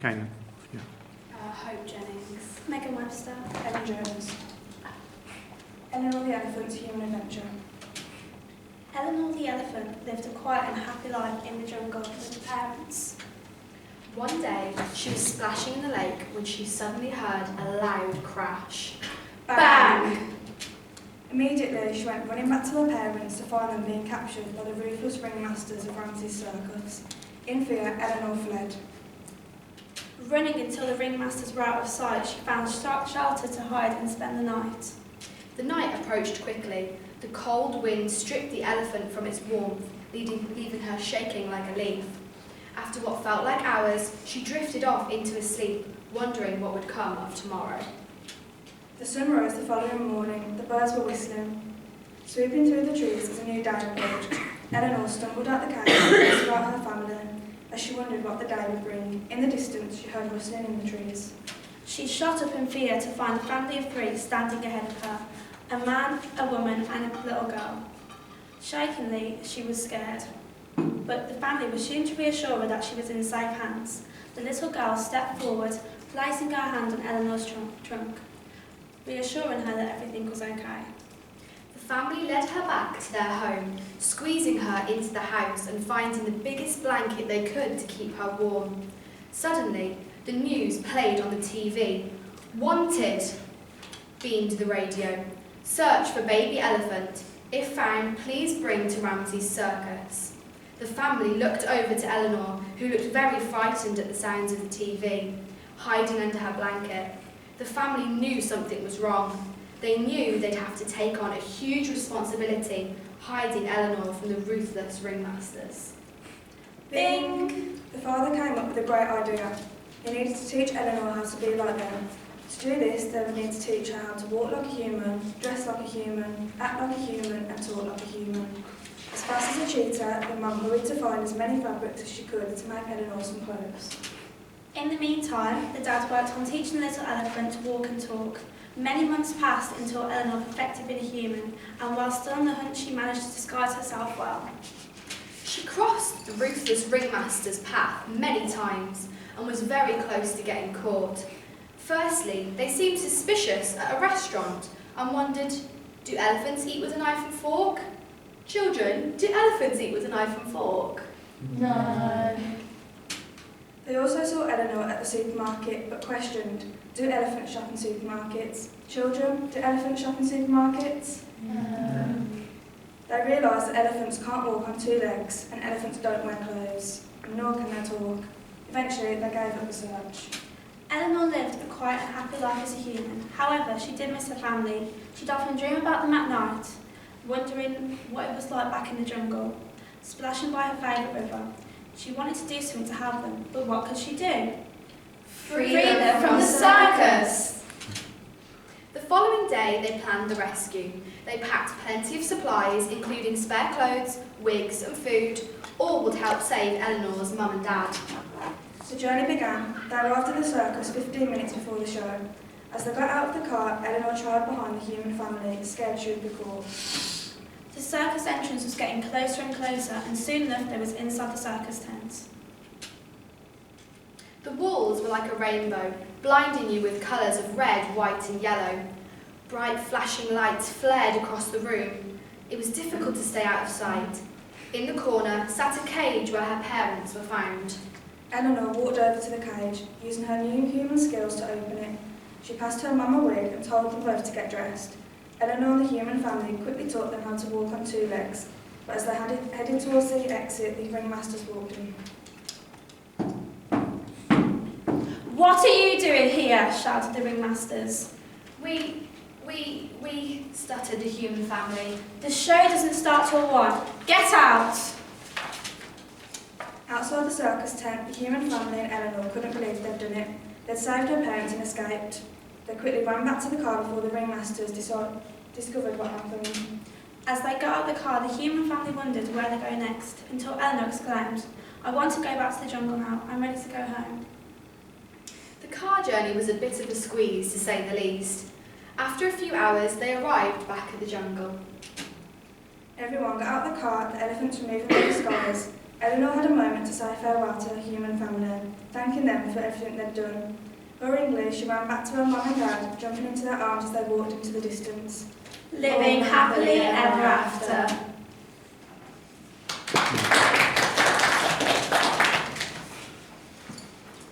Kind of, yeah. Hope Jennings. Megan Webster. Erin Jones. Eleanor the Elephant's Human Adventure. Eleanor the elephant lived a quiet and happy life in the jungle with her parents. One day, she was splashing in the lake when she suddenly heard a loud crash. Bang! Immediately, she went running back to her parents to find them being captured by the ruthless ringmasters of Ramsay's circus. In fear, Eleanor fled. Running until the ringmasters were out of sight, she found shelter to hide and spend the night. The night approached quickly. The cold wind stripped the elephant from its warmth, leaving her shaking like a leaf. After what felt like hours, she drifted off into a sleep, wondering what would come of tomorrow. The sun rose the following morning. The birds were whistling. Sweeping through the trees as a new day approached, Eleanor stumbled out the cave and asked about her family, as she wondered what the day would bring. In the distance, she heard rustling in the trees. She shot up in fear to find a family of three standing ahead of her, a man, a woman and a little girl. Shakingly, she was scared, but the family was soon to reassure her that she was in safe hands. The little girl stepped forward, placing her hand on Eleanor's trunk, reassuring her that everything was okay. The family led her back to their home, squeezing her into the house and finding the biggest blanket they could to keep her warm. Suddenly, the news played on the TV. Wanted, beamed the radio. Search for baby elephant. If found, please bring to Ramsay's circus. The family looked over to Eleanor, who looked very frightened at the sounds of the TV, hiding under her blanket. The family knew something was wrong. They knew they'd have to take on a huge responsibility, hiding Eleanor from the ruthless ringmasters. Bing! The father came up with a great idea. He needed to teach Eleanor how to be like them. To do this, they would need to teach her how to walk like a human, dress like a human, act like a human, and talk like a human. As fast as a cheetah, the mum hurried to find as many fabrics as she could to make Eleanor some clothes. In the meantime, the dad worked on teaching the little elephant to walk and talk. Many months passed until Eleanor perfected being a human, and while still on the hunt, she managed to disguise herself well. She crossed the ruthless ringmaster's path many times and was very close to getting caught. Firstly, they seemed suspicious at a restaurant and wondered, do elephants eat with a knife and fork? Children, do elephants eat with a knife and fork? No. They also saw Eleanor at the supermarket, but questioned, do elephants shop in supermarkets? Children, do elephants shop in supermarkets? No. They realised that elephants can't walk on two legs, and elephants don't wear clothes, nor can they talk. Eventually, they gave up the search. Eleanor lived a quiet and happy life as a human. However, she did miss her family. She'd often dream about them at night, wondering what it was like back in the jungle, splashing by her favourite river. She wanted to do something to help them, but what could she do? Free them from the circus! The following day, they planned the rescue. They packed plenty of supplies, including spare clothes, wigs and food. All would help save Eleanor's mum and dad. The journey began. They arrived at the circus 15 minutes before the show. As they got out of the car, Eleanor tried behind the human family, scared she would be caught. The circus entrance was getting closer and closer, and soon enough they was inside the circus tent. The walls were like a rainbow, blinding you with colours of red, white and yellow. Bright flashing lights flared across the room. It was difficult to stay out of sight. In the corner sat a cage where her parents were found. Eleanor walked over to the cage, using her new human skills to open it. She passed her mum a wig and told them both to get dressed. Eleanor and the human family quickly taught them how to walk on two legs, but as they headed towards the exit, the ringmasters walked in. What are you doing here? Shouted the ringmasters. We stuttered the human family. The show doesn't start till 1. Get out! Outside the circus tent, the human family and Eleanor couldn't believe they'd done it. They'd saved her parents and escaped. They quickly ran back to the car before the ringmasters discovered what happened. As they got out of the car, the human family wondered where they'd go next, until Eleanor exclaimed, I want to go back to the jungle now. I'm ready to go home. The car journey was a bit of a squeeze, to say the least. After a few hours, they arrived back at the jungle. Everyone got out of the car, the elephants removing their disguise. Eleanor had a moment to say farewell to her human family, thanking them for everything they'd done. Hurriedly, she ran back to her mum and dad, jumping into their arms as they walked into the distance. Living happily ever after.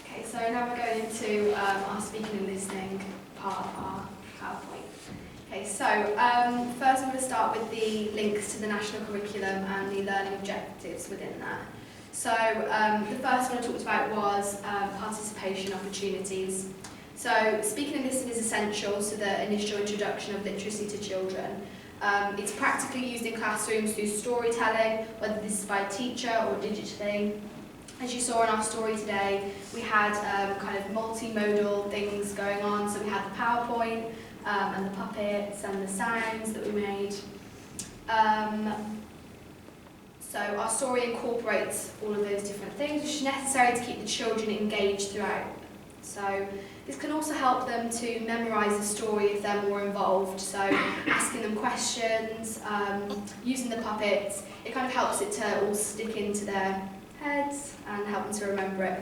Okay, so now we're going into our speaking and listening part of our PowerPoint. Okay, so first I'm going to start with the links to the national curriculum and the learning objectives within that. So the first one I talked about was participation opportunities. So speaking and listening is essential to the initial introduction of literacy to children. It's practically used in classrooms through storytelling, whether this is by a teacher or digitally. As you saw in our story today, we had kind of multimodal things going on. So we had the PowerPoint and the puppets and the sounds that we made. So our story incorporates all of those different things, which is necessary to keep the children engaged throughout. So this can also help them to memorise the story if they're more involved. So asking them questions, using the puppets, it kind of helps it to all stick into their heads and help them to remember it.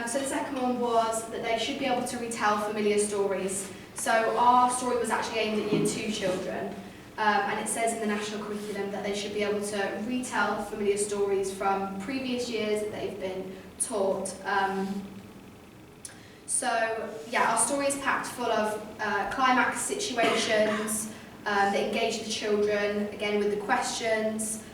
So the second one was that they should be able to retell familiar stories. So our story was actually aimed at Year 2 children. And it says in the national curriculum that they should be able to retell familiar stories from previous years that they've been taught. So yeah, our story is packed full of climax situations that engage the children, again with the questions.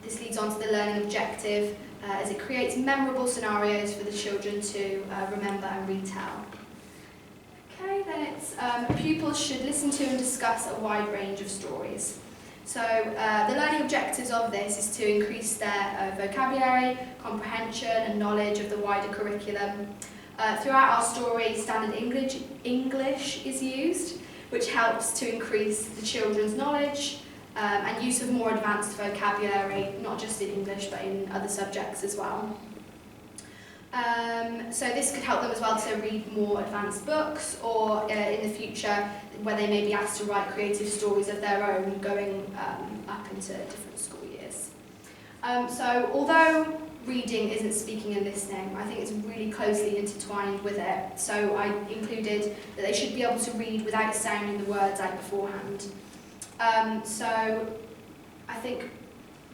This leads on to the learning objective as it creates memorable scenarios for the children to remember and retell. Okay, then it's pupils should listen to and discuss a wide range of stories. So the learning objectives of this is to increase their vocabulary, comprehension and knowledge of the wider curriculum. Throughout our story, standard English is used, which helps to increase the children's knowledge and use of more advanced vocabulary, not just in English but in other subjects as well. So this could help them as well to read more advanced books, or in the future where they may be asked to write creative stories of their own going up into different school years. So although reading isn't speaking and listening, I think it's really closely intertwined with it. So I included that they should be able to read without sounding the words out beforehand. So I think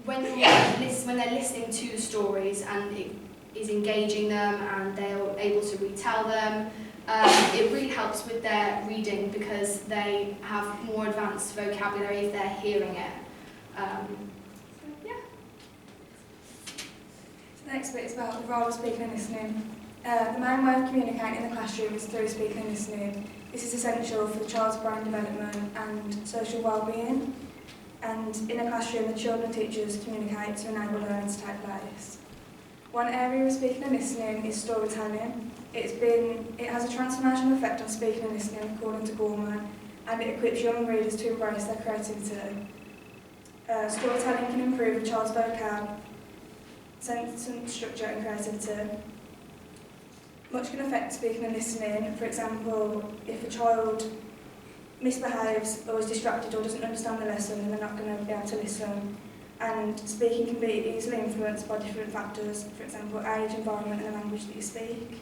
when they're listening to the stories and it is engaging them and they're able to retell them, it really helps with their reading because they have more advanced vocabulary if they're hearing it. The next bit is about the role of speaking and listening. The main way of communicating in the classroom is through speaking and listening. This is essential for the child's brain development and social well-being. And in a classroom, the children and teachers communicate to enable learning to take place. One area of speaking and listening is storytelling. It has a transformational effect on speaking and listening, according to Gorman, and it equips young readers to embrace their creativity. Storytelling can improve a child's vocab, sentence structure and creativity. Much can affect speaking and listening. For example, if a child misbehaves or is distracted or doesn't understand the lesson, then they're not going to be able to listen. And speaking can be easily influenced by different factors, for example, age, environment and the language that you speak.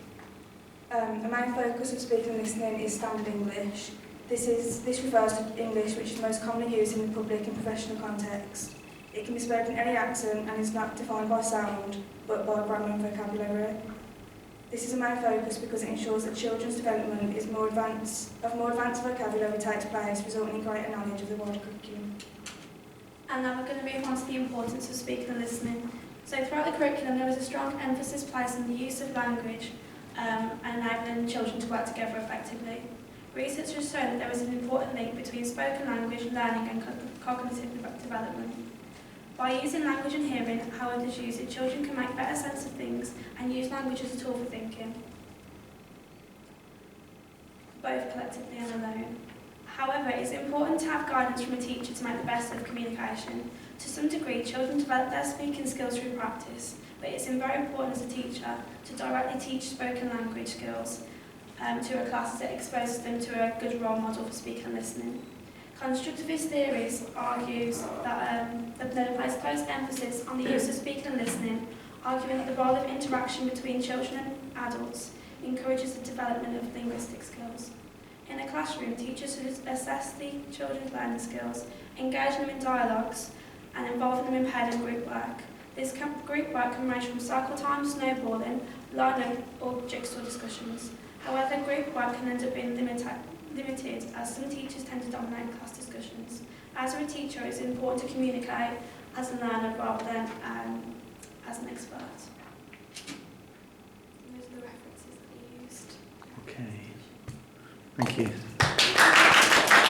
The main focus of speaking and listening is standard English. This refers to English which is most commonly used in the public and professional context. It can be spoken in any accent and is not defined by sound, but by grammar and vocabulary. This is a main focus because it ensures that children's development is more advanced vocabulary takes place, resulting in greater knowledge of the wider curriculum. And now we're going to move on to the importance of speaking and listening. So throughout the curriculum there is a strong emphasis placed on the use of language and enabling children to work together effectively. Research has shown that there is an important link between spoken language, learning and cognitive development. By using language and hearing how others use it, children can make better sense of things and use language as a tool for thinking, both collectively and alone. However, it's important to have guidance from a teacher to make the best of communication. To some degree, children develop their speaking skills through practice, but it's very important as a teacher to directly teach spoken language skills to a class as it exposes them to a good role model for speaking and listening. Constructivist theories argues that they place close emphasis on the use of speaking and listening, arguing that the role of interaction between children and adults encourages the development of linguistic skills. In a classroom, teachers should assess the children's learning skills, engage them in dialogues, and involve them in paired and group work. This group work can range from cycle time, snowballing, line or jigsaw discussions. However, group work can end up being limited as some teachers tend to dominate class discussions. As a teacher, it's important to communicate as a learner rather than as an expert. Those are the references that we used. Okay. Thank you.